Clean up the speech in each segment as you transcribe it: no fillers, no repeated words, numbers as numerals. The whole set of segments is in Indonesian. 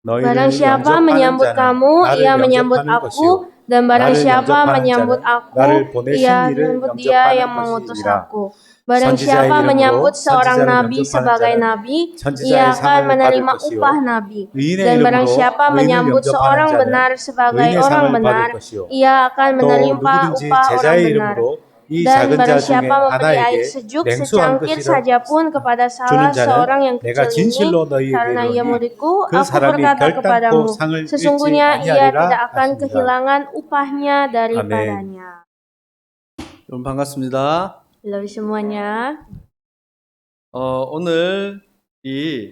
Barang 너희를 siapa 영접하는 menyambut 자는 kamu, 나를 ia menyambut 영접하는 aku, 것이요 dan barang 나를 siapa 영접하는 menyambut 자는 aku, 나를 보내신 ia 이를 menyambut dia 영접하는 yang mengutus 것이니라. aku. Barang 선지자의 siapa menyambut 이름으로 seorang 선지자를 nabi 영접하는 sebagai 자는 nabi, 선지자의 ia akan 상을 받을 menerima 것이요 upah nabi. 의인의 Dan barang 이름으로 siapa 의인을 menyambut 영접하는 seorang 자는 benar sebagai 의인의 orang 상을 받을 benar, 것이요 ia akan 또 menerima 누구든지 upah orang 제자의 benar. 이름으로 이 Dan 작은 barang 자 중에 siapa memberi air 하나에게 sejuk 냉수한 secangkir 것이라 saja pun kepada 주는 salah seorang 자는 yang 내가 kecil ini, 진실로 너희에게 karena ia 이르노니 muridku, 그 aku 사람이 berkata 결단코 kepadamu, 상을 잃지 sesungguhnya ia tidak 아니하리라 akan 하시니라. kehilangan upahnya 아멘. daripadanya. 여러분 반갑습니다. Halo semuanya. 오늘 우리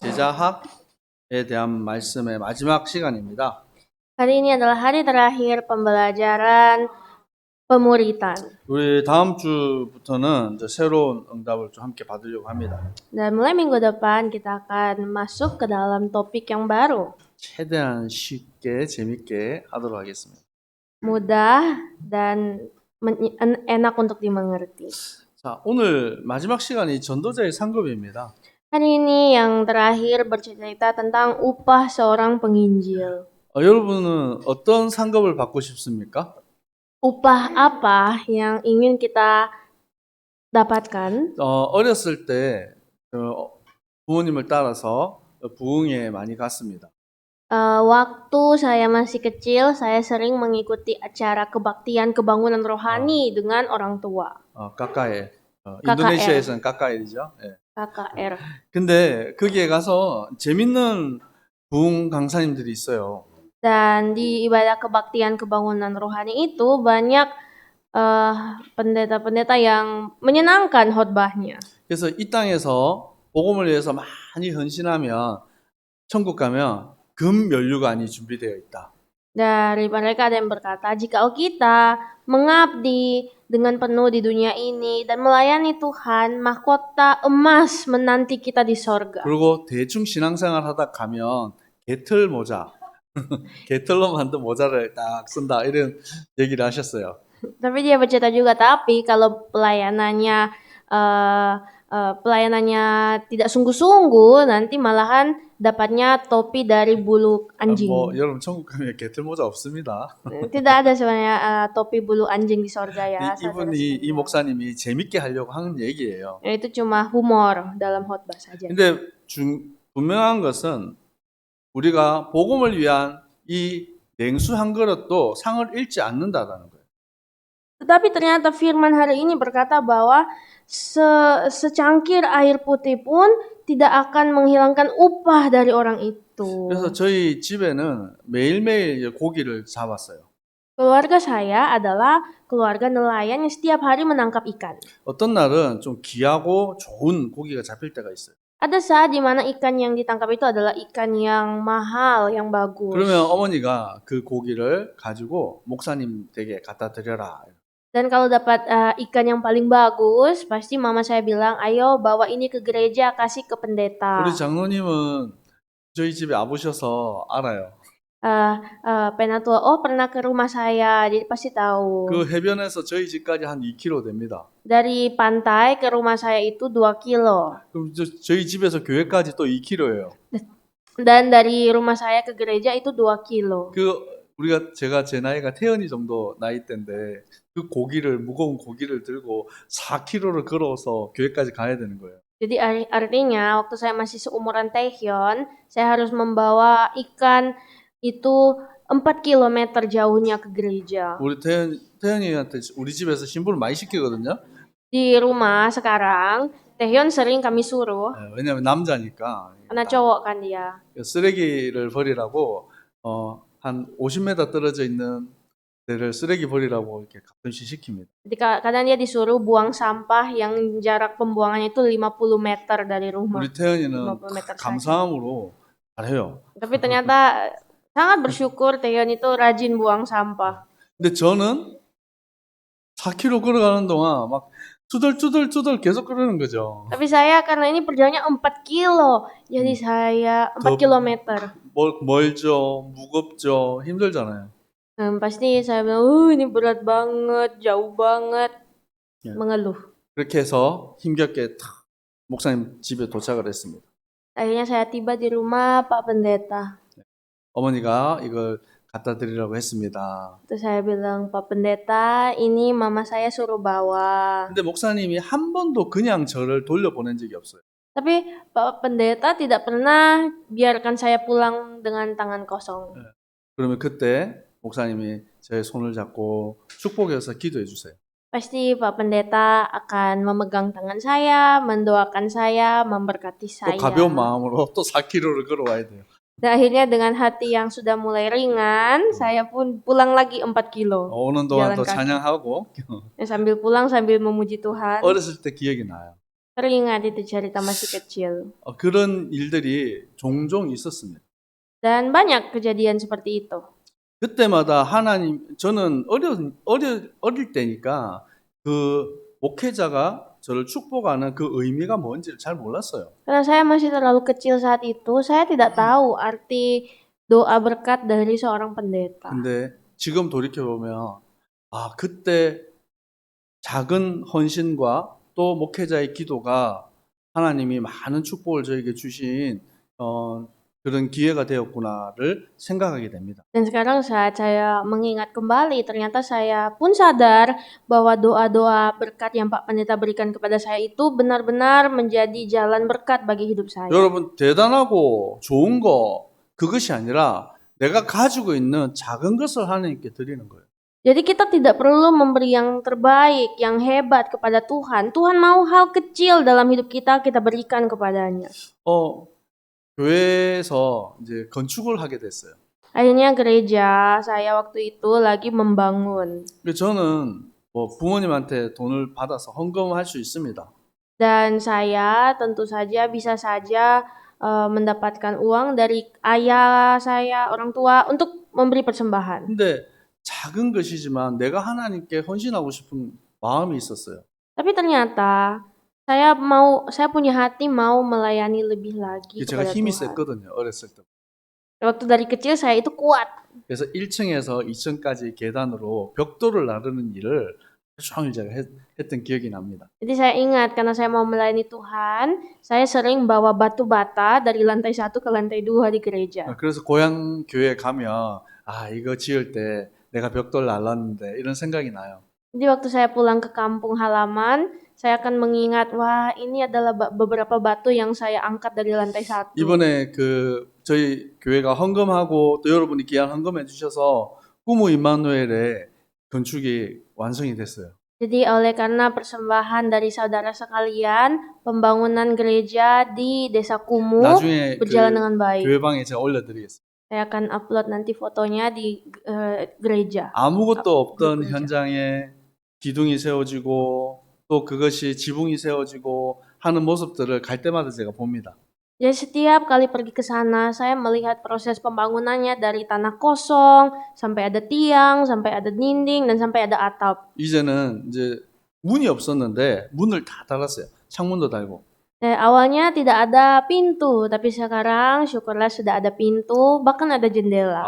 제자학에 대한 말씀의 마지막 시간입니다. Hari ini adalah hari terakhir pembelajaran pemuritan. 우리 다음 주부터는 이제 새로운 응답을 좀 함께 받으려고 합니다. Dan mulai minggu depan kita akan masuk ke dalam topik yang baru. 최대한 쉽게 재밌게 하도록 하겠습니다. Mudah dan enak untuk dimengerti. 자, 오늘 마지막 시간이 전도자의 상급입니다. Hari ini yang terakhir bercerita tentang upah seorang penginjil. 여러분은 어떤 상급을 받고 싶습니까? Upah apa yang ingin kita dapatkan? 어렸을 때 부모님을 따라서 부흥에 많이 갔습니다. Waktu saya masih kecil, saya sering mengikuti acara kebaktian kebangunan rohani dengan orang tua. 까까에. KKR. 인도네시아에서는 까까에죠. 예. KKR. 근데 거기에 가서 재밌는 부흥 강사님들이 있어요. Dan di ibadah kebaktian kebangunan rohani itu banyak pendeta-pendeta yang menyenangkan khotbahnya. 그래서 이 땅에서 복음을 위해서 많이 헌신하면 천국 가면 금 면류관이 준비되어 있다. Dari mereka ada yang berkata, jika kita mengabdi dengan penuh di dunia ini dan melayani Tuhan, mahkota emas menanti kita di sorga. 그리고 대충 신앙생활 하다 가면 개털 모자, 개털로 만든 모자를 딱 쓴다 이런 얘기를 하셨어요. Tapi dia bercerita juga, tapi kalau pelayanannya tidak sungguh-sungguh, nanti malahan dapatnya topi dari bulu anjing. 여러분 천국 가면 개털 모자 없습니다. Tidak ada sebenarnya topi bulu anjing di sorga ya. 이 목사님이 재밌게 하려고 하는 얘기예요. Itu cuma humor dalam khotbah saja. 근데 분명한 것은 우리가 복음을 위한 이 냉수 한 그릇도 상을 잃지 않는다라는 거예요. Tetapi ternyata firman hari ini berkata bahwa secangkir air putih pun tidak akan menghilangkan upah dari orang itu. 그래서 저희 집에는 매일매일 고기를 잡았어요. Keluarga saya adalah keluarga nelayan yang setiap hari menangkap ikan. 어떤 날은 좀 귀하고 좋은 고기가 잡힐 때가 있어요. Ada saat di mana ikan yang ditangkap itu adalah ikan yang mahal, yang bagus. 그러면 어머니가 그 고기를 가지고 목사님 댁에 갖다 드려라. Dan kalau dapat ikan yang paling bagus, pasti mama saya bilang, ayo bawa ini ke gereja, kasih ke pendeta. 우리 장로님은 저희 집에 와보셔서 알아요. Penatua, pernah ke rumah saya, jadi pasti tahu. 그 해변에서 저희 집까지 한 2km 됩니다. Dari pantai ke rumah saya itu 2 kilo. 그럼 저희 집에서 교회까지 또 2km예요. Dan dari rumah saya ke gereja itu 2 kilo. 제가 제 나이가 태연이 정도 나이대인데 그 무거운 고기를 들고 4km를 걸어서 교회까지 가야 되는 거예요. Jadi artinya waktu saya masih seumuran Taehyun, saya harus membawa ikan itu 4 km jauhnya ke gereja. 우리 태연이한테 우리 집에서 신부를 많이 시키거든요. Di rumah sekarang, Taehyun sering kami suruh. 왜냐면 남자니까. Karena cowok kan dia. 쓰레기를 버리라고 한 50m 떨어져 있는 데를 쓰레기 버리라고 이렇게 가끔씩 시킵니다. Jadi kadang dia disuruh buang sampah yang jarak pembuangannya itu 50 meter dari rumah. 우리 태연이는 감사함으로 잘해요. Tapi ternyata sangat bersyukur Taehyun itu rajin buang sampah. 근데 저는 4km 걸어가는 동안 막 투덜투덜 계속 그러는 거죠. Tapi saya karena ini perjalanannya 4 kilo, jadi saya 4 kilometer. 멀죠, 무겁죠, 힘들잖아요. Pasti saya bilang, ini berat banget, jauh banget, mengeluh. 그렇게 해서 힘겹게 목사님 집에 도착을 했습니다. Akhirnya saya tiba di rumah Pak Pendeta. 어머니가 이걸 갖다 드리라고 했습니다. Terus saya bilang, Pak Pendeta, ini mama saya suruh bawa. 근데 목사님이 한 번도 그냥 저를 돌려보낸 적이 없어요. Tapi Pak Pendeta tidak pernah biarkan saya pulang dengan tangan kosong. 그러면 그때 목사님이 제 손을 잡고 축복해서 기도해 주세요. Pasti Pak Pendeta akan memegang tangan saya, mendoakan saya, memberkati 또 saya. 가벼운 마음으로 또 4km를 걸어와야 돼요. Dan akhirnya dengan hati yang sudah mulai ringan, saya pun pulang lagi 4 kilo. 오는 동안 jalan 또 kaki. 찬양하고 Sambil pulang sambil memuji Tuhan. 어렸을 때 기억이 나요. Teringat itu cerita masih kecil. 그런 일들이 종종 있었습니다. Dan banyak kejadian seperti itu. 그때마다 하나님, 저는 어릴 때니까 그 목회자가 저를 축복하는 그 의미가 뭔지를 잘 몰랐어요. Karena saya masih terlalu kecil saat itu, saya tidak tahu arti doa berkat dari seorang pendeta. 근데 지금 돌이켜보면, 그때 작은 헌신과 또 목회자의 기도가 하나님이 많은 축복을 저에게 주신 그런 기회가 되었구나를 생각하게 됩니다. Dan sekarang saat saya mengingat kembali, ternyata saya pun sadar bahwa doa-doa berkat yang Pak Pendeta berikan kepada saya itu benar-benar menjadi jalan berkat bagi hidup saya. 여러분, 대단하고 좋은 거 그것이 아니라 내가 가지고 있는 작은 것을 하나님께 드리는 거예요. Jadi kita tidak perlu memberi yang terbaik, yang hebat kepada Tuhan. Tuhan mau hal kecil dalam hidup kita berikan kepadanya. 교회에서 이제 건축을 하게 됐어요. Akhirnya gereja saya waktu itu lagi membangun. 저는 부모님한테 돈을 받아서 헌금할 수 있습니다. Dan saya tentu saja bisa saja mendapatkan uang dari ayah saya, orang tua untuk memberi persembahan. 근데 작은 것이지만 내가 하나님께 헌신하고 싶은 마음이 있었어요. Tapi ternyata saya punya hati mau melayani lebih lagi 제가 kepada 힘이 Tuhan. 셌거든요. 어렸을 때. Waktu dari kecil saya itu kuat. 그래서 1층에서 2층까지 계단으로 벽돌을 나르는 일을 종일 제가 했던 기억이 납니다. Jadi saya ingat karena saya mau melayani Tuhan, saya sering bawa batu bata dari lantai 1 ke lantai 2 di gereja. 그래서 고향 교회 가면 이거 지을 때 내가 벽돌 날랐는데 이런 생각이 나요. Jadi waktu saya pulang ke kampung halaman, saya akan mengingat, wah ini adalah beberapa batu yang saya angkat dari lantai 1. 이번에 저희 교회가 헌금하고 또 여러분이 귀한 헌금해 주셔서 꾸무 임마누엘의 건축이 완성이 됐어요. Jadi oleh karena persembahan dari saudara sekalian, pembangunan gereja di Desa Kumuh 나중에 berjalan dengan baik. 교회방에 제가 올려드리겠습니다. Saya akan upload nanti fotonya di gereja. 아무것도 없던 현장에 기둥이 세워지고 또 그것이 지붕이 세워지고 하는 모습들을 갈 때마다 제가 봅니다. Jadi setiap kali pergi ke sana, saya melihat proses pembangunannya dari tanah kosong, sampai ada tiang, sampai ada dinding, dan sampai ada atap. 이제는 이제 문이 없었는데 문을 다 달았어요. 창문도 달고. Awalnya tidak ada pintu, tapi sekarang syukurlah sudah ada pintu, bahkan ada jendela.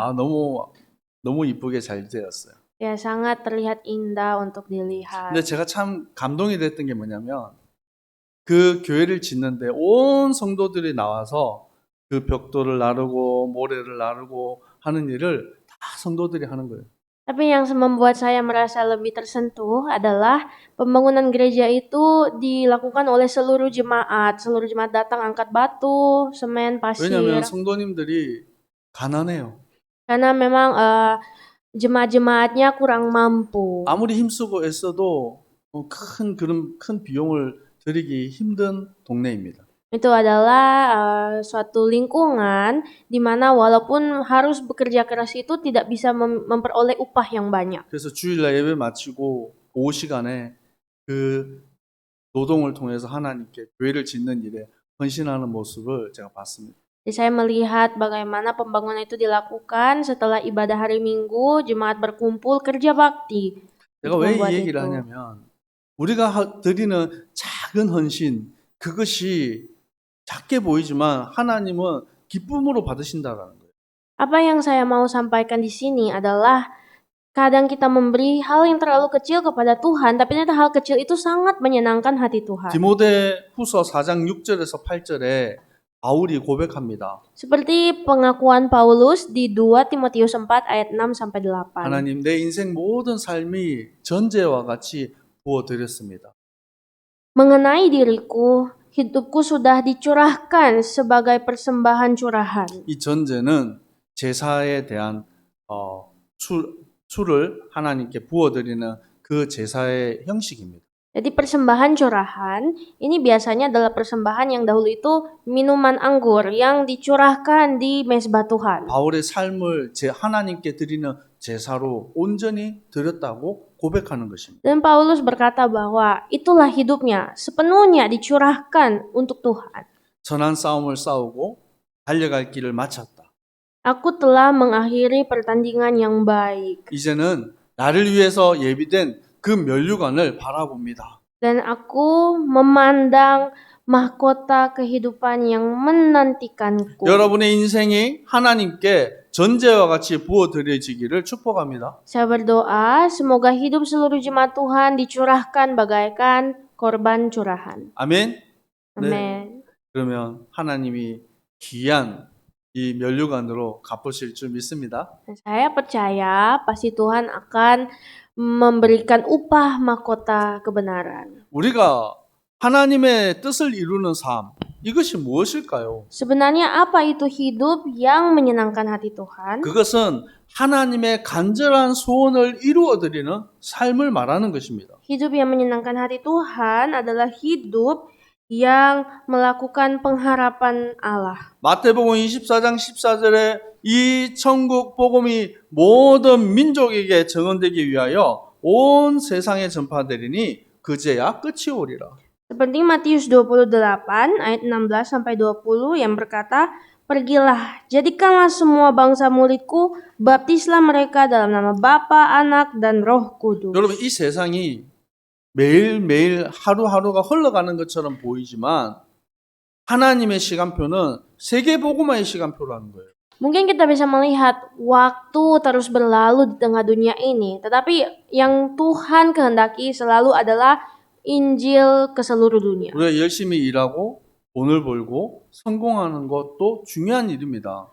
너무 이쁘게 잘 되었어요. Ya, sangat terlihat indah untuk dilihat. 근데 제가 참 감동이 됐던 게 뭐냐면 그 교회를 짓는데 온 성도들이 나와서 그 벽돌을 나르고 모래를 나르고 하는 일을 다 성도들이 하는 거예요. Tapi yang membuat saya merasa lebih tersentuh adalah pembangunan gereja itu dilakukan oleh seluruh jemaat. Seluruh jemaat datang angkat batu, semen, pasir. 왜냐하면 성도님들이 가난해요. Karena memang jemaat-jemaatnya kurang mampu. 아무리 힘쓰고 애써도 큰 비용을 들이기 힘든 동네입니다. Itu adalah suatu lingkungan di mana walaupun harus bekerja keras itu tidak bisa memperoleh upah yang banyak. 그래서 주일날 예배 마치고 오후 시간에 그 노동을 통해서 하나님께 교회를 짓는 일에 헌신하는 모습을 제가 봤습니다. Jadi saya melihat bagaimana pembangunan itu dilakukan setelah ibadah hari Minggu, jemaat berkumpul kerja bakti. 제가 왜 이 얘기를 하냐면 우리가 드리는 작은 헌신 그것이 작게 보이지만 하나님은 기쁨으로 받으신다라는 거예요. Apa yang saya mau sampaikan di sini adalah kadang kita memberi hal yang terlalu kecil kepada Tuhan, tapi ternyata hal kecil itu sangat menyenangkan hati Tuhan. 디모데후서 4장 6절에서 8절에 바울이 고백합니다. Seperti pengakuan Paulus di 2 Timotius 4 ayat 6-8. 하나님, 내 인생 모든 삶이 전제와 같이 부어드렸습니다. Mengenai diriku, hidupku sudah dicurahkan sebagai persembahan curahan. 이 전제는 제사에 대한 술을 하나님께 부어드리는 그 제사의 형식입니다. Jadi persembahan curahan ini biasanya adalah persembahan yang dahulu itu minuman anggur yang dicurahkan di mezbah Tuhan. 바울의 삶을 하나님께 드리는 제사로 온전히 드렸다고 고백하는 것입니다. Dan Paulus berkata bahwa itulah hidupnya sepenuhnya dicurahkan untuk Tuhan. 선한 싸움을 싸우고 달려갈 길을 마쳤다. Aku telah mengakhiri pertandingan yang baik. 이제는 나를 위해서 예비된 그 면류관을 바라봅니다. Dan aku memandang mahkota kehidupan yang menantikanku. 여러분의 인생이 하나님께 전제와 같이 부어드려지기를 축복합니다. Saya berdoa semoga hidup seluruh jemaat Tuhan dicurahkan bagaikan korban curahan. 아멘. Amin. 그러면 하나님이 귀한 이 면류관으로 갚으실 줄 믿습니다. Dan saya percaya pasti Tuhan akan memberikan upah mahkota kebenaran. 우리가 하나님의 뜻을 이루는 삶, 이것이 무엇일까요? Sebenarnya apa itu hidup yang menyenangkan hati Tuhan? 그것은 하나님의 간절한 소원을 이루어드리는 삶을 말하는 것입니다. Hidup yang menyenangkan hati Tuhan adalah hidup yang melakukan pengharapan Allah. 마태복음 24장 14절에 이 천국 복음이 모든 민족에게 증언되기 위하여 온 세상에 전파되리니 그제야 끝이 오리라. Seperti Matius 28 ayat 16-20 yang berkata, "Pergilah, jadikanlah semua bangsa muridku, baptislah mereka dalam nama Bapa, Anak, dan Roh Kudus." 여러분, 이 세상이 매일매일 하루하루가 흘러가는 것처럼 보이지만 하나님의 시간표는 세계복음화의 시간표라는 거예요. Mungkin kita bisa melihat waktu terus berlalu di tengah dunia ini, tetapi yang Tuhan kehendaki selalu adalah Injil ke seluruh dunia. 우리가 열심히 일하고 돈을 벌고 성공하는 것도 중요한 일입니다.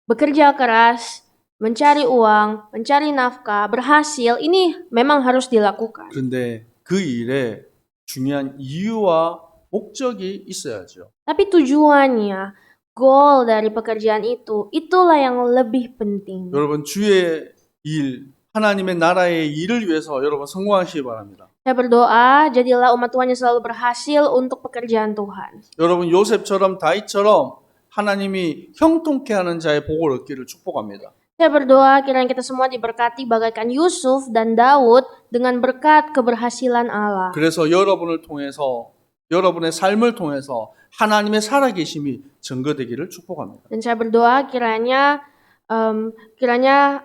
Bekerja keras, mencari uang, mencari nafkah, berhasil, ini memang harus dilakukan. 그런데 그 일에 중요한 이유와 목적이 있어야죠. Tapi tujuannya, goal dari pekerjaan itulah yang lebih penting. 여러분, 주의 일, 하나님의 나라의 일을 위해서 여러분 성공하시기 바랍니다. Saya berdoa, jadilah umat Tuhan yang selalu berhasil untuk pekerjaan Tuhan. 여러분, 요셉처럼 다윗처럼 하나님이 형통케 하는 자의 복을 얻기를 축복합니다. Saya berdoa kiranya kita semua diberkati bagaikan Yusuf dan Daud dengan berkat keberhasilan Allah. 그래서 여러분을 통해서 여러분의 삶을 통해서 하나님의 살아계심이 증거되기를 축복합니다. Dan saya berdoa kiranya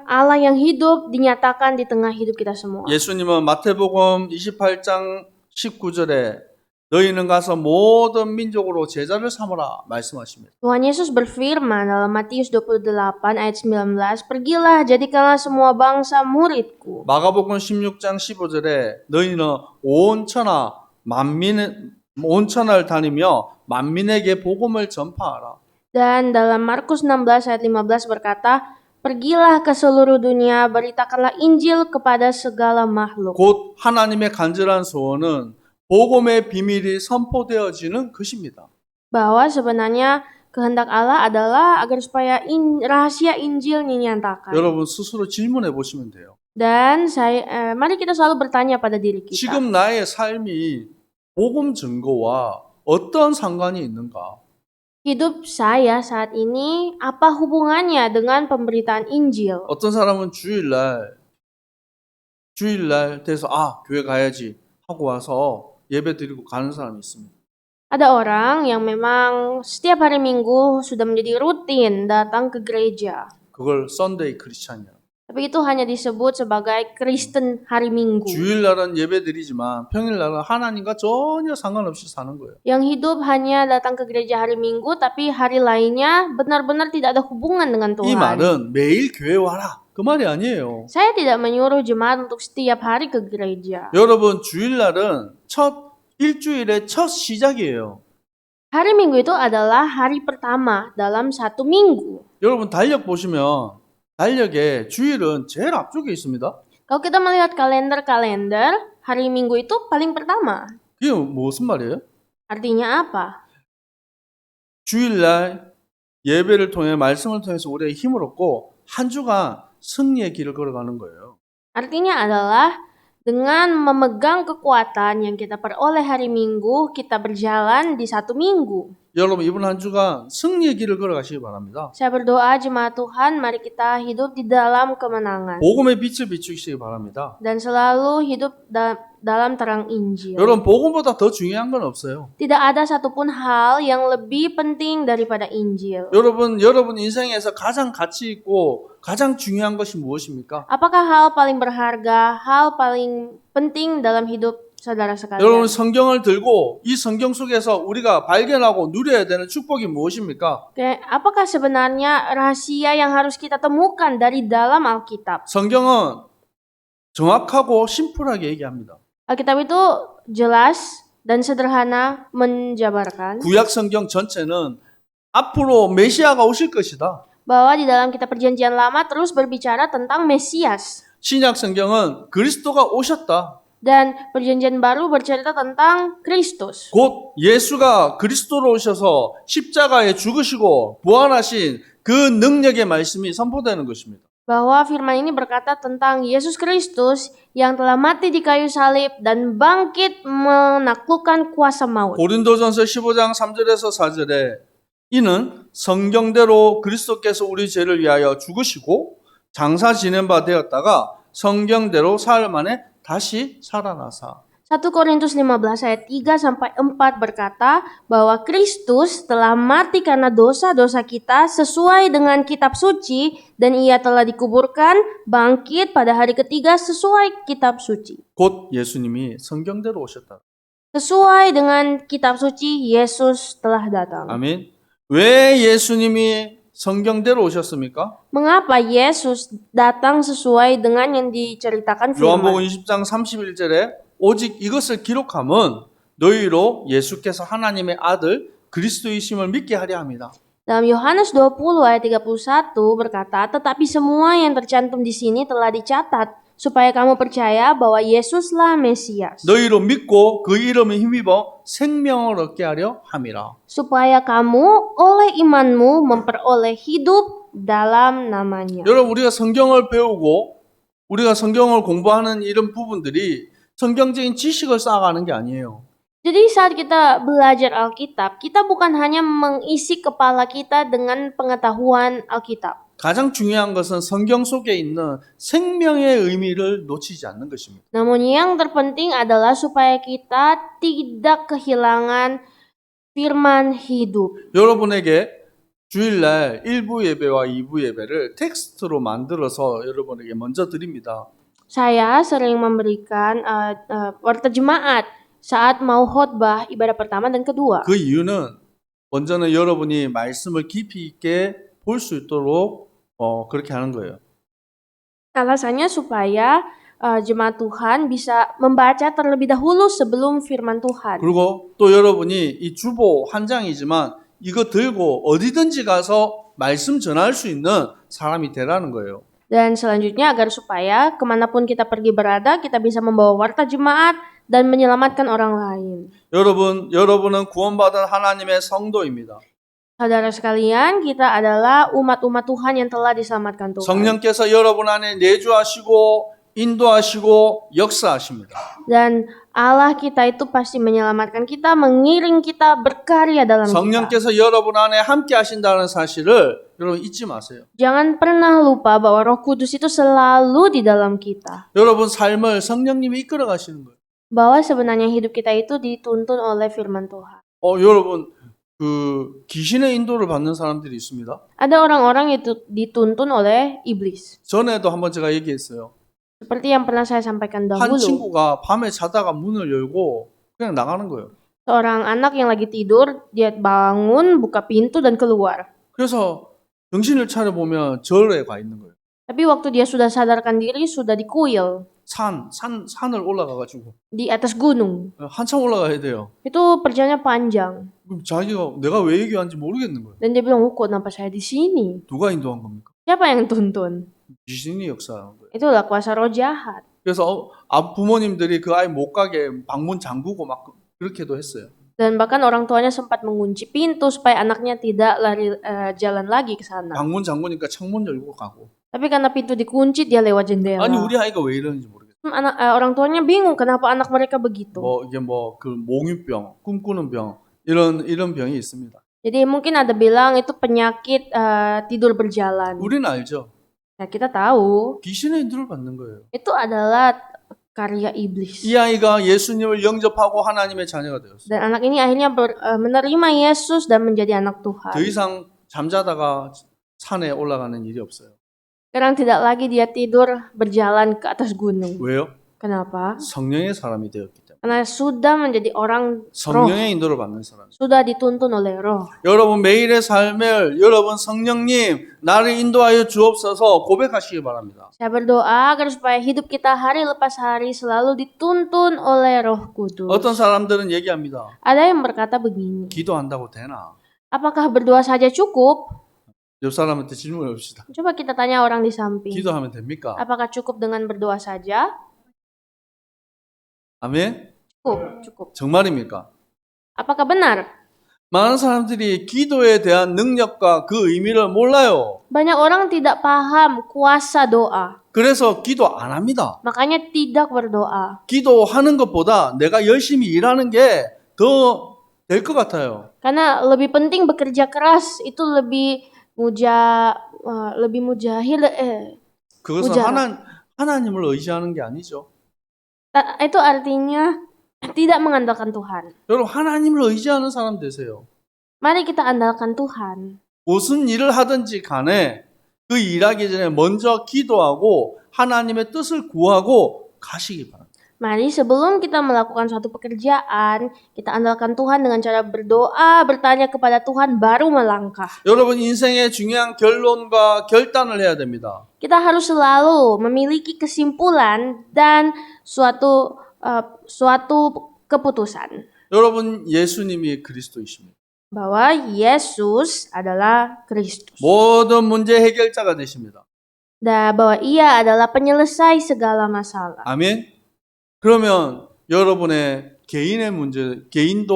Allah yang hidup dinyatakan di tengah hidup kita semua. 예수님은 마태복음 28장 19절에 너희는 가서 모든 민족으로 제자를 삼으라 말씀하십니다. Tuhan Yesus berfirman dalam Matius 28 ayat 19, "Pergilah, jadikanlah semua bangsa muridku." 마가복음 16장 15절에 너희는 온 천하를 다니며 만민에게 복음을 전파하라. Dan dalam Markus 16 ayat 15 berkata, "Pergilah ke seluruh dunia, beritakanlah Injil kepada segala makhluk." 곧 하나님의 간절한 소원은 복음의 비밀이 선포되어지는 것입니다. Bahwa sebenarnya kehendak Allah adalah agar supaya rahasia Injil dinyatakan. 여러분 스스로 질문해 보시면 돼요. Dan mari kita selalu bertanya pada diri kita. 지금 나의 삶이 복음 증거와 어떤 상관이 있는가? Hidup saya saat ini apa hubungannya dengan pemberitaan Injil? 어떤 사람은 주일날 돼서 교회 가야지 하고 와서 예배 드리고 가는 사람이 있습니다. Ada orang yang memang setiap hari Minggu sudah menjadi rutin datang ke gereja. 그걸 썬데이 크리스찬이야. Tapi itu hanya disebut sebagai Kristen hari Minggu. 주일날은 예배 드리지만 평일날은 하나님과 전혀 상관없이 사는 거예요. Yang hidup hanya datang ke gereja hari Minggu, tapi hari lainnya benar-benar tidak ada hubungan dengan 이 Tuhan. 말은 매일 교회 와라. 그 말이 아니에요. Saya tidak menyuruh jemaat untuk setiap hari ke gereja. 여러분, 주일날은 일주일의 첫 시작이에요. Hari Minggu itu adalah hari pertama dalam satu minggu. 여러분 달력 보시면 달력에 주일은 제일 앞쪽에 있습니다. Kalau kita melihat kalender, hari Minggu itu paling pertama. 그게 무슨 말이에요? Artinya apa? 주일날 예배를 통해 말씀을 통해서 우리의 힘을 얻고 한 주간 승리의 길을 걸어가는 거예요. Artinya adalah dengan memegang kekuatan yang kita peroleh hari Minggu, kita berjalan di satu minggu. 여러분 이번 한 주간 승리의 길을 걸어가시기 바랍니다. Saya berdoa jemaat Tuhan, mari kita hidup di dalam kemenangan. 복음의 빛을 비추시기 바랍니다. Dan selalu hidup dalam terang Injil. 여러분 복음보다 더 중요한 건 없어요. Tidak ada satupun hal yang lebih penting daripada Injil. 여러분 인생에서 가장 가치 있고 가장 중요한 것이 무엇입니까? Apakah hal paling berharga, hal paling penting dalam hidup saudara sekalian? 여러분 성경을 들고 이 성경 속에서 우리가 발견하고 누려야 되는 축복이 무엇입니까? Apakah sebenarnya rahasia yang harus kita temukan dari dalam Alkitab? 성경은 정확하고 심플하게 얘기합니다. Alkitab itu jelas dan sederhana menjabarkan 구약 성경 전체는 앞으로 메시아가 오실 것이다. bahwa di dalam kitab perjanjian lama terus berbicara tentang Mesias. 신약 성경은 그리스도가 오셨다. Dan perjanjian baru bercerita tentang Kristus. 곧 예수가 그리스도로 오셔서 십자가에 죽으시고 부활하신 그 능력의 말씀이 선포되는 것입니다. Bahwa firman ini berkata tentang Yesus Kristus yang telah mati di kayu salib dan bangkit menaklukkan kuasa maut. 고린도전서 15장 3절에서 4절에 이는 성경대로 그리스도께서 우리 죄를 위하여 죽으시고 장사 지낸 바 되었다가 성경대로 사흘 만에 다시 살아나사. 1 Korintus 15 ayat 3-4 berkata bahwa Kristus telah mati karena dosa-dosa kita sesuai dengan kitab suci dan ia telah dikuburkan bangkit pada hari ketiga sesuai kitab suci. 곧 예수님이 성경대로 오셨다. Sesuai dengan kitab suci Yesus telah datang. 아멘. 왜 예수님이 성경대로 오셨습니까? Mengapa Yesus datang sesuai dengan yang diceritakan 요한복음 firman? 20장 31절에 오직 이것을 기록함은 너희로 예수께서 하나님의 아들 그리스도이심을 믿게 하려 합니다. Dalam Yohanes 20 ayat 31 berkata, tetapi semua yang tercantum di sini telah dicatat supaya kamu percaya bahwa Yesuslah Mesias. 너희로 믿고 그 이름에 힘입어 생명을 얻게 하려 함이라. Supaya kamu oleh imanmu memperoleh hidup dalam namanya. 여러분 우리가 성경을 배우고 우리가 성경을 공부하는 이런 부분들이 성경적인 지식을 쌓아가는 게 아니에요. Jadi saat kita belajar Alkitab, kita bukan hanya mengisi kepala kita dengan pengetahuan Alkitab. 가장 중요한 것은 성경 속에 있는 생명의 의미를 놓치지 않는 것입니다. Namun yang terpenting adalah supaya kita tidak kehilangan firman hidup. 여러분에게 주일날 1부 예배와 2부 예배를 텍스트로 만들어서 여러분에게 먼저 드립니다. Saya sering memberikan warta jemaat saat mau khotbah ibadah pertama dan kedua. 그 이유는 먼저는 여러분이 말씀을 깊이 있게 볼 수 있도록 그렇게 하는 거예요. Alasannya supaya jemaat Tuhan bisa membaca terlebih dahulu sebelum firman Tuhan. 그리고 또 여러분이 이 주보 한 장이지만 이거 들고 어디든지 가서 말씀 전할 수 있는 사람이 되라는 거예요. Dan selanjutnya agar supaya kemanapun kita pergi berada, kita bisa membawa warta jemaat dan menyelamatkan orang lain. 여러분은 구원받은 하나님의 성도입니다. Saudara sekalian, kita adalah umat-umat Tuhan yang telah diselamatkan Tuhan. 성령께서 여러분 안에 내주하시고 인도하시고 역사하십니다. Dan Allah kita itu pasti menyelamatkan kita, mengiring kita, berkarya dalam kita. 성령께서 여러분 안에 함께 하신다는 사실을 여러분 잊지 마세요. Jangan pernah lupa bahwa Roh Kudus itu selalu di dalam kita. 여러분 삶을 성령님이 이끌어 가시는 거예요. Bahwa sebenarnya hidup kita itu dituntun oleh firman Tuhan. 여러분 그 귀신의 인도를 받는 사람들이 있습니다. Ada orang-orang itu dituntun oleh iblis. 전에도 한번 제가 얘기했어요. Seperti yang pernah saya sampaikan 한 dahulu. 친구가 밤에 자다가 문을 열고 그냥 나가는 거예요. Seorang anak yang lagi tidur, dia bangun, buka pintu dan keluar. 그래서 정신을 차려보면 절에 가 있는 거예요. Tapi waktu dia sudah sadarkan diri, sudah dikuil 산을 올라가가지고 di atas gunung. 한참 올라가야 돼요. Itu perjalanannya panjang. 그럼 자기가 내가 왜 여기 왔는지 모르겠는 거예요. Dan dia bilang, kok kenapa saya di sini? 누가 인도한 겁니까? Siapa yang tuntun? 귀신이 역사하는 거예요. Itulah kuasa roh jahat. 그래서 부모님들이 그 아이 못 가게 방문 잠그고 막 그렇게도 했어요. Dan bahkan orang tuanya sempat mengunci pintu supaya anaknya tidak jalan lagi ke sana. 방문 잠그니까 창문 열고 가고. Tapi karena pintu dikunci, dia lewat jendela. 아니 우리 아이가 왜 이러는지 모르겠어요. Orang tuanya bingung kenapa anak mereka begitu. 이게 그 몽유병, 꿈꾸는 병 이런 병이 있습니다. Jadi mungkin ada bilang itu penyakit tidur berjalan. 우리는 알죠. Nah, kita tahu 귀신의 인도를 받는 거예요. itu adalah karya iblis. 이 아이가 예수님을 영접하고 하나님의 자녀가 되었어요. Dan anak ini akhirnya menerima Yesus dan menjadi anak 더 Tuhan. 이상 잠자다가 산에 올라가는 일이 없어요. Sekarang tidak lagi dia tidur berjalan ke atas gunung. 왜요? Kenapa? 성령의 사람이 되었기 때문에. Karena sudah menjadi orang roh. 성령의 인도를 받는 사람. Sudah dituntun oleh roh. 여러분 매일의 삶을 여러분 성령님 나를 인도하여 주옵소서 고백하시기 바랍니다. Saya berdoa agar supaya hidup kita hari lepas hari selalu dituntun oleh Roh Kudus. 어떤 사람들은 얘기합니다. Ada yang berkata begini, 기도한다고 되나? apakah berdoa saja cukup? 옆 사람한테 질문해 봅시다. Coba kita tanya orang di samping. 기도하면 됩니까? Apakah cukup dengan berdoa saja? 아멘? Cukup. 정말입니까? Apakah benar? 많은 사람들이 기도에 대한 능력과 그 의미를 몰라요. Banyak orang tidak paham kuasa doa. 그래서 기도 안 합니다. Makanya tidak berdoa. 기도하는 것보다 내가 열심히 일하는 게 더 될 것 같아요. Karena lebih penting bekerja keras itu lebih mujahid. 그것은 무자라. 하나님을 의지하는 게 아니죠. Itu artinya tidak mengandalkan Tuhan. 여러분 하나님을 의지하는 사람 되세요. Mari kita andalkan Tuhan. 무슨 일을 하든지 간에 그 일하기 전에 먼저 기도하고 하나님의 뜻을 구하고 가시기 바랍니다. Mari sebelum kita melakukan suatu pekerjaan, kita andalkan Tuhan dengan cara berdoa, bertanya kepada Tuhan, baru melangkah. 여러분 인생의 중요한 결론과 결단을 해야 됩니다. Kita harus selalu memiliki kesimpulan dan suatu keputusan 여러분 예수님이 그리스도이십니다. bahwa Yesus adalah Kristus. 모든 문제 해결자가 되십니다. Dan bahwa Ia adalah penyelesai segala masalah. 아멘. 그러면 여러분의 개인의 문제, 개인이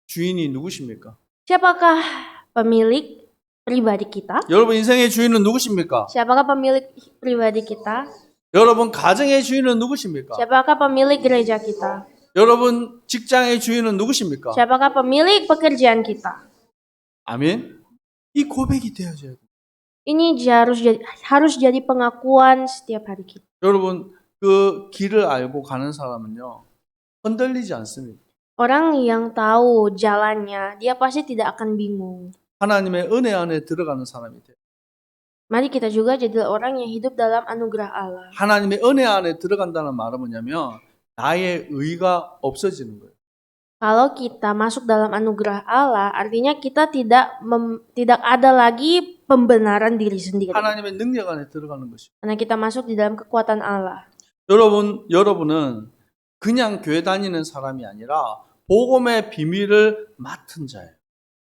주인이 누구십니까? Siapakah pemilik pribadi kita? 여러분 인생의 주인은 누구십니까? Siapakah pemilik pribadi kita? 여러분 가정의 주인은 누구십니까? Siapakah pemilik gereja kita? 여러분 직장의 주인은 누구십니까? Siapakah pemilik pekerjaan kita? 아멘. 이 고백이 되어져야 돼요. Ini harus jadi pengakuan setiap hari kita. 여러분 그 길을 알고 가는 사람은요 흔들리지 않습니다. Orang yang tahu jalannya, dia pasti tidak akan bingung. 하나님의 은혜 안에 들어가는 사람이 돼요. Mari kita juga jadi orang yang hidup dalam anugerah Allah. 하나님의 은혜 안에 들어간다는 말은 뭐냐면 나의 의가 없어지는 거예요. Kalau kita masuk dalam anugerah Allah, artinya kita tidak ada lagi pembenaran diri sendiri. 하나님의 능력 안에 들어가는 것이죠. Karena kita masuk di dalam kekuatan Allah. 여러분은 그냥 교회 다니는 사람이 아니라 복음의 비밀을 맡은 자예요.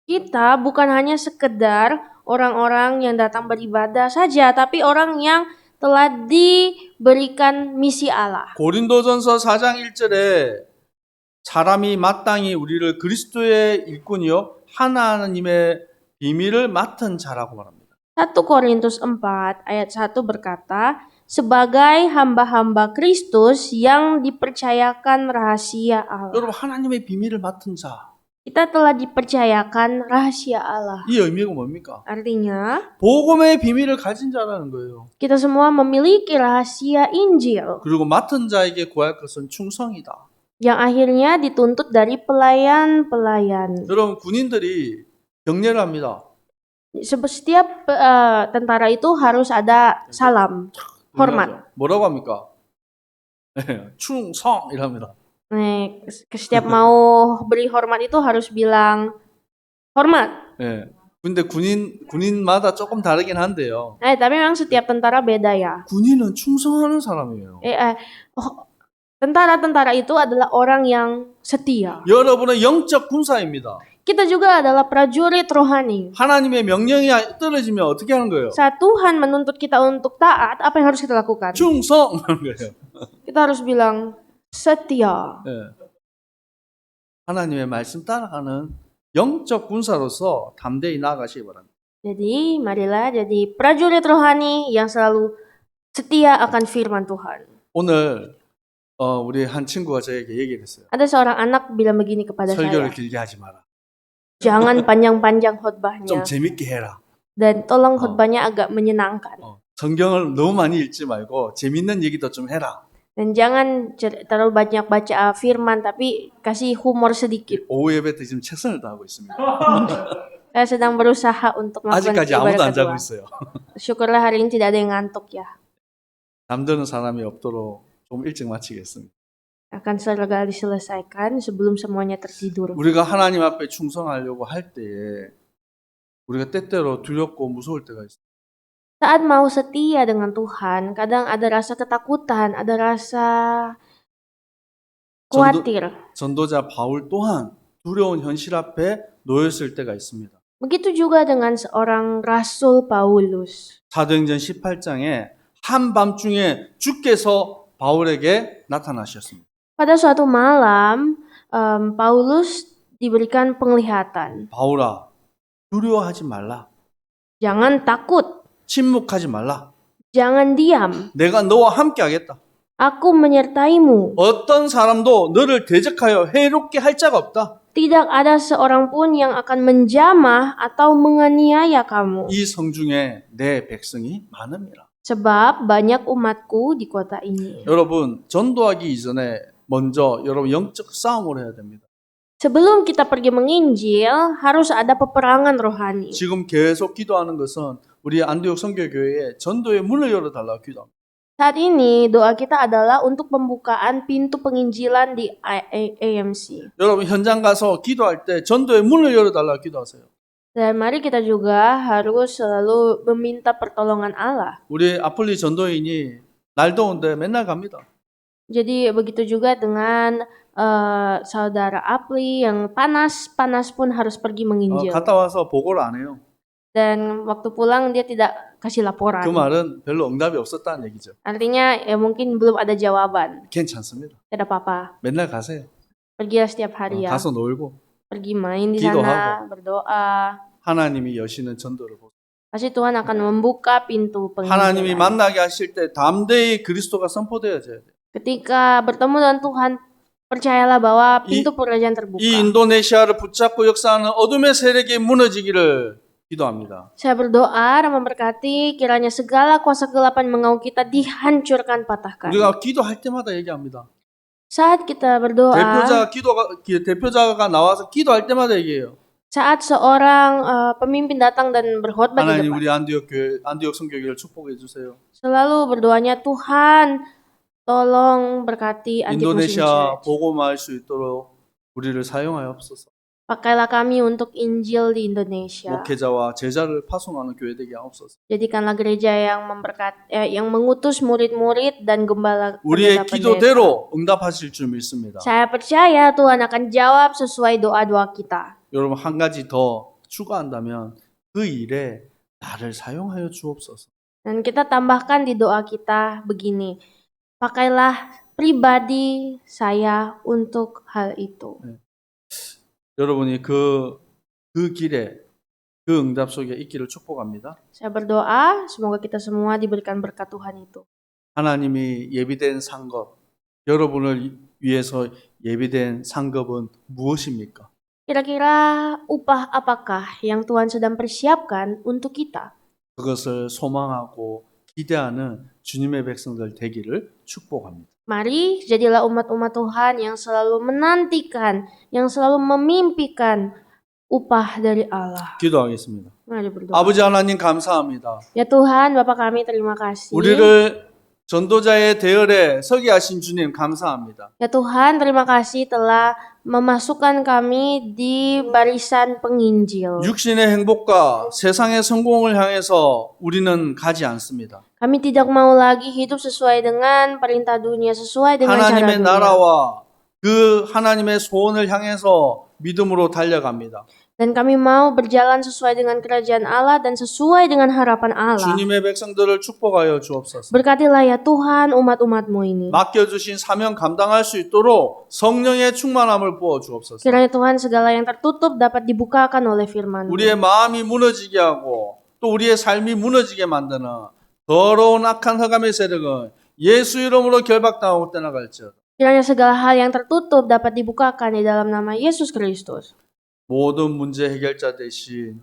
Kita bukan hanya sekedar orang-orang yang datang beribadah saja, tapi orang yang telah diberikan misi Allah. 고린도전서 4장 1절에 사람이 마땅히 우리를 그리스도의 일꾼이요 하나님의 비밀을 맡은 자라고 말합니다. 1 Korintus 4 ayat 1 berkata, sebagai hamba-hamba Kristus yang dipercayakan rahasia Allah. 여러분 하나님의 비밀을 맡은 자. Kita telah dipercayakan rahasia Allah. 이 의미가 뭡니까? Artinya, 복음의 비밀을 가진 자라는 거예요. kita semua memiliki rahasia Injil 그리고 맡은 자에게 구할 것은 충성이다. yang akhirnya dituntut dari pelayan-pelayan. 여러분 군인들이 경례를 합니다. Setiap tentara itu harus ada salam, hormat. 뭐라고 합니까? 충성 이랍니다. Setiap mau beri hormat itu harus bilang hormat. 예. 근데 군인마다 조금 다르긴 한데요. Tapi memang setiap tentara beda ya. 군인은 충성하는 사람이에요. Tentara-tentara itu adalah orang yang setia. 여러분은 영적 군사입니다. Kita juga adalah prajurit rohani. 하나님의 명령이 떨어지면 어떻게 하는 거예요? Saat Tuhan menuntut kita untuk taat, apa yang harus kita lakukan? 충성! 하는 거예요. Kita harus bilang setia. 예. 하나님의 말씀 따라가는 영적 군사로서 담대히 나아가시기 바랍니다. Jadi, marilah jadi prajurit rohani yang selalu setia akan firman Tuhan. 오늘 우리 한 친구가 저에게 얘기를 했어요. Ada seorang anak bilang begini kepada 설교를 saya, 길게 하지 마라. jangan panjang-panjang 좀 khotbahnya 재밌게 해라. dan tolong khotbahnya agak menyenangkan. 성경을 너무 많이 읽지 말고 재밌는 얘기도 좀 해라. Dan jangan terlalu banyak baca firman, tapi kasih humor sedikit. 오후 예배 때 지금 최선을 다하고 있습니다. Saya sedang berusaha untuk melakukan 아직까지 아무도 ibadah 안 자고 kedua. 있어요. Syukurlah hari ini tidak ada yang ngantuk ya. 잠드는 사람이 없도록 좀 일찍 마치겠습니다. Akan segera diselesaikan sebelum semuanya tertidur. 우리가 하나님 앞에 충성하려고 할 때에 우리가 때때로 두렵고 무서울 때가 있어요. Saat mau setia dengan Tuhan, kadang ada rasa ketakutan, ada rasa khawatir. 전도자 바울 또한 두려운 현실 앞에 놓였을 때가 있습니다. Begitu juga dengan seorang Rasul Paulus. 사도행전 18장에 한밤중에 주께서 바울에게 나타나셨습니다. Pada suatu malam, Paulus diberikan penglihatan. 바울아, 두려워하지 말라. Jangan takut, 침묵하지 말라. jangan diam. 내가 너와 함께 하겠다. Aku menyertaimu. 어떤 사람도 너를 대적하여 해롭게 할 자가 없다. Tidak ada seorang pun yang akan menjamah atau menganiaya kamu. 이 성중에 내 백성이 많음이라. Sebab banyak umatku di kota ini. 여러분, 전도하기 이전에 먼저 여러분 영적 싸움을 해야 됩니다. Sebelum kita pergi menginjil, harus ada peperangan rohani. 지금 계속 기도하는 것은 우리 안디옥 선교교회에 전도의 문을 열어달라고 기도합니다. Saat ini doa kita adalah untuk pembukaan pintu penginjilan di AMC. 여러분 현장 가서 기도할 때 전도의 문을 열어달라고 기도하세요. Dan mari kita juga harus selalu meminta pertolongan Allah. 우리 아플리 전도인이 날 더운데 맨날 갑니다. Jadi begitu juga dengan saudara Apli yang panas pun harus pergi menginjil. 갔다 와서 보고를 안 해요. Dan waktu pulang dia tidak kasih laporan. 그 말은 별로 응답이 없었다는 얘기죠. Artinya ya mungkin belum ada jawaban. 괜찮습니다. Tidak apa-apa. 맨날 가세요. Pergilah setiap hari ya. 가서 놀고 Pergi main di Gidohago. sana, berdoa. 하나님이 여시는 전도를 보세요. Pasti Tuhan akan membuka pintu 하나님이 penginjilan. 만나게 하실 때 담대히 그리스도가 선포되어져야 돼요. Ketika bertemu dengan Tuhan, percayalah bahwa pintu kerajaan terbuka. 이 인도네시아를 붙잡고 역사하는 어둠의 세력이 무너지기를 기도합니다. Saya berdoa dan memberkati kiranya segala kuasa gelap yang mengaung kita dihancurkan, patahkan. 우리가 기도할 때마다 얘기합니다. Saat kita berdoa, 대표자가 나와서 기도할 때마다 얘기해요. saat seorang pemimpin datang dan berkhotbah di 하나님 depan, 우리 안디옥 선교회를 축복해 주세요. selalu berdoanya, Tuhan tolong berkati Antioch Mission 인도네시아 Church. 복음할 수 있도록 우리를 사용하옵소서. Pakailah kami untuk Injil di Indonesia. 목회자와 제자를 파송하는 교회 되게 하옵소서. Jadikanlah gereja yang yang mengutus murid-murid dan gembala 우리의 pendeta-pendeta. 기도대로 응답하실 줄 믿습니다. Saya percaya Tuhan akan jawab sesuai doa-doa kita. 여러분 한 가지 더 추가한다면 그 일에 나를 사용하여 주옵소서. Dan kita tambahkan di doa kita begini. Pakailah pribadi saya untuk hal itu. 여러분이 그 길에 그 응답 속에 있기를 축복합니다. Saya berdoa semoga kita semua diberikan berkat Tuhan itu. 하나님이 예비된 상급, 여러분을 위해서 예비된 상급은 무엇입니까? Kira-kira upah apakah yang Tuhan sedang persiapkan untuk kita? 그것을 소망하고 기대하는 주님의 백성들 되기를 축복합니다. Mari jadilah umat-umat Tuhan yang selalu menantikan, yang selalu memimpikan upah dari Allah. 기도하겠습니다. Mari berdoa. 아버지 하나님 감사합니다. Ya Tuhan, Bapa kami terima kasih. 우리를 전도자의 대열에 서게 하신 주님 감사합니다. Ya Tuhan, terima kasih telah memasukkan kami di barisan penginjil. 육신의 행복과 세상의 성공을 향해서 우리는 가지 않습니다. Kami tidak mau lagi hidup sesuai dengan perintah dunia, sesuai dengan cara 하나님의 dunia. 나라와 그 하나님의 소원을 향해서 믿음으로 달려갑니다. Dan kami mau berjalan sesuai dengan kerajaan Allah dan sesuai dengan harapan Allah. 주님의 백성들을 축복하여 주옵소서. Berkatilah ya Tuhan umat-umatmu ini. 맡겨주신 사명 감당할 수 있도록 성령의 충만함을 부어 주옵소서. Kiranya Tuhan segala yang tertutup dapat dibukakan oleh firman-Mu. 우리의 마음이 무너지게 하고 또 우리의 삶이 무너지게 만드는 더러운 악한 흑암의 세력은 예수 이름으로 결박당하고 떠나갈지어다. Kiranya segala hal yang tertutup dapat dibukakan di dalam nama Yesus Kristus. 모든 문제 해결자 되신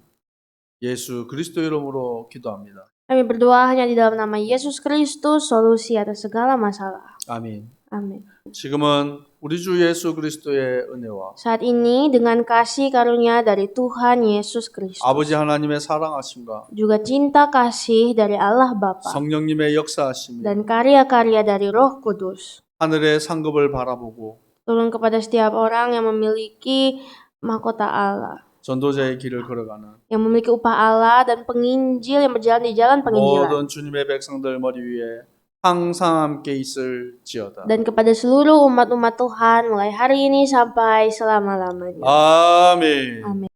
예수 그리스도 이름으로 기도합니다. Kami berdoa hanya di dalam nama Yesus Kristus, solusi atas segala masalah. 아멘. Amin. 지금은 우리 주 예수 그리스도의 은혜와 Saat ini dengan kasih karunia dari Tuhan Yesus Kristus, 아버지 하나님의 사랑하심과 juga cinta kasih dari Allah Bapa, 성령님의 역사하심이 dan karya-karya dari Roh Kudus 하늘의 상급을 바라보고 turun kepada setiap orang yang memiliki mahkota Allah, 전도자의 길을 걸어가는 yang memiliki upah Allah dan penginjil yang berjalan di jalan penginjilan, 모든 주님의 백성들 머리 위에 항상 함께 있을지어다. dan kepada seluruh umat-umat Tuhan mulai hari ini sampai selama-lamanya. 아멘. Amin.